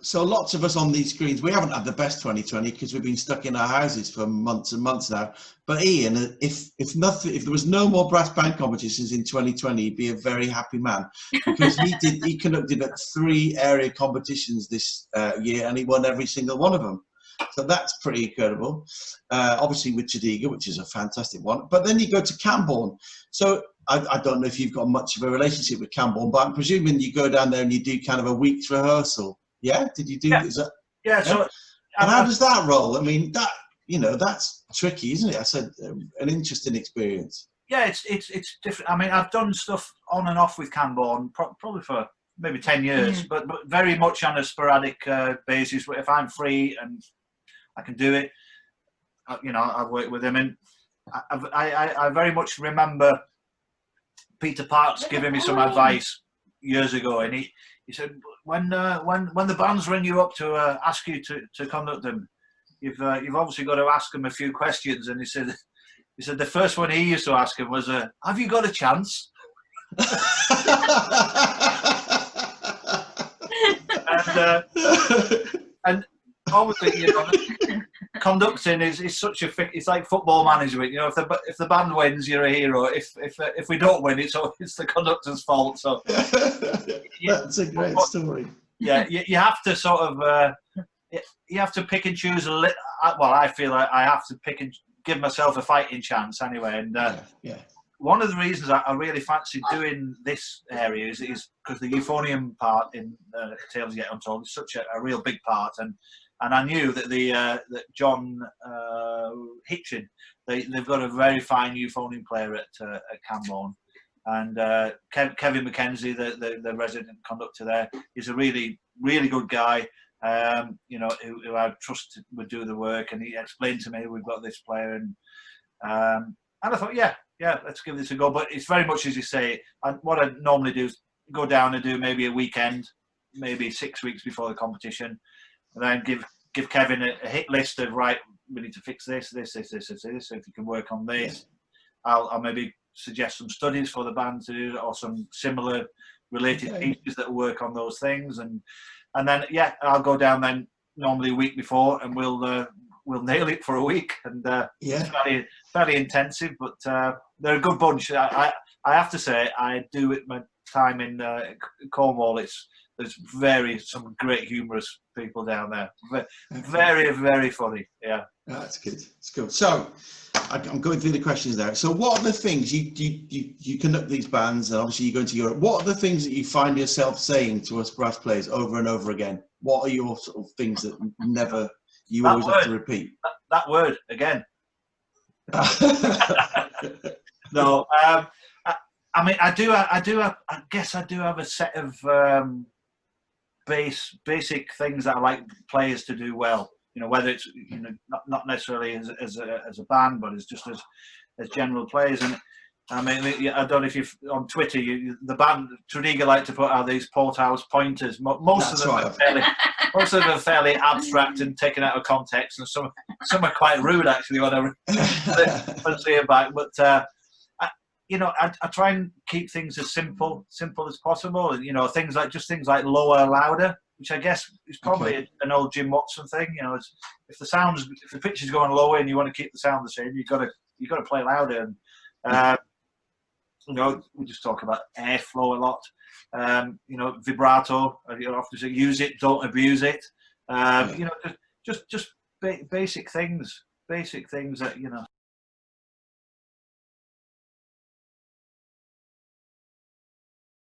So lots of us on these screens, we haven't had the best 2020 because we've been stuck in our houses for months and months now. But Ian, if there was no more brass band competitions in 2020, he'd be a very happy man, because he conducted at 3 area competitions this year, and he won every single one of them. So that's pretty incredible. Obviously with Chadiga, which is a fantastic one. But then you go to Camborne. So I don't know if you've got much of a relationship with Camborne, but I'm presuming you go down there and you do kind of a week's rehearsal. Yeah? Did you do? Yeah. Is that, yeah. So, and how does that roll? I mean, that's tricky, isn't it? That's an interesting experience. Yeah, it's different. I mean, I've done stuff on and off with Camborne probably for maybe 10 years, but very much on a sporadic basis. If I'm free and I can do it, I've worked with him, and I very much remember Peter Parks giving me some advice years ago, and he said, when the bands ring you up to ask you to conduct them, you've obviously got to ask them a few questions. And he said the first one he used to ask him was, have you got a chance? and obviously, conducting is such a it's like football management. If the band wins, you're a hero. If we don't win, it's the conductor's fault. So that's a great story. Yeah, you have to sort of you have to pick and choose a little. Well, I feel like I have to pick and give myself a fighting chance anyway. And one of the reasons I really fancy doing this area is because the euphonium part in Tales Yet Untold is such a real big part, and I knew that that John Hitchin, they've got a very fine euphonium player at Camborne, and Kevin McKenzie, the resident conductor there, is a really, really good guy. Who I trust would do the work, and he explained to me we've got this player, and I thought, yeah, let's give this a go. But it's very much as you say. What I normally do is go down and do maybe a weekend, maybe 6 weeks before the competition, and then give Kevin a hit list of, right, we need to fix this. So if you can work on this, I'll maybe suggest some studies for the band to do, or some similar related pieces that will work on those things, and then I'll go down then normally a week before, and we'll nail it for a week, and it's fairly intensive, but they're a good bunch. I have to say, I do it my time in Cornwall. There's some great humorous people down there. Very, very funny. Yeah. That's good. It's good. So I'm going through the questions now. So what are the things you conduct these bands, and obviously you go into Europe? What are the things that you find yourself saying to us brass players over and over again? What are your sort of things that you always have to repeat? That word again. No, I mean, I guess I do have a set of basic things that I like players to do well. Whether it's not necessarily as a band, but as just as general players. And I mean, I don't know if you've on Twitter, the band Chadiga like to put out these Porthouse pointers. Most of them are fairly abstract and taken out of context, and some are quite rude actually when I see it back. But I try and keep things as simple as possible, and things like lower, louder, which I guess is probably an old Jim Watson thing. If the pitch is going lower and you want to keep the sound the same, you've got to play louder. And we just talk about airflow a lot. Vibrato. Often say use it, don't abuse it. Just basic things that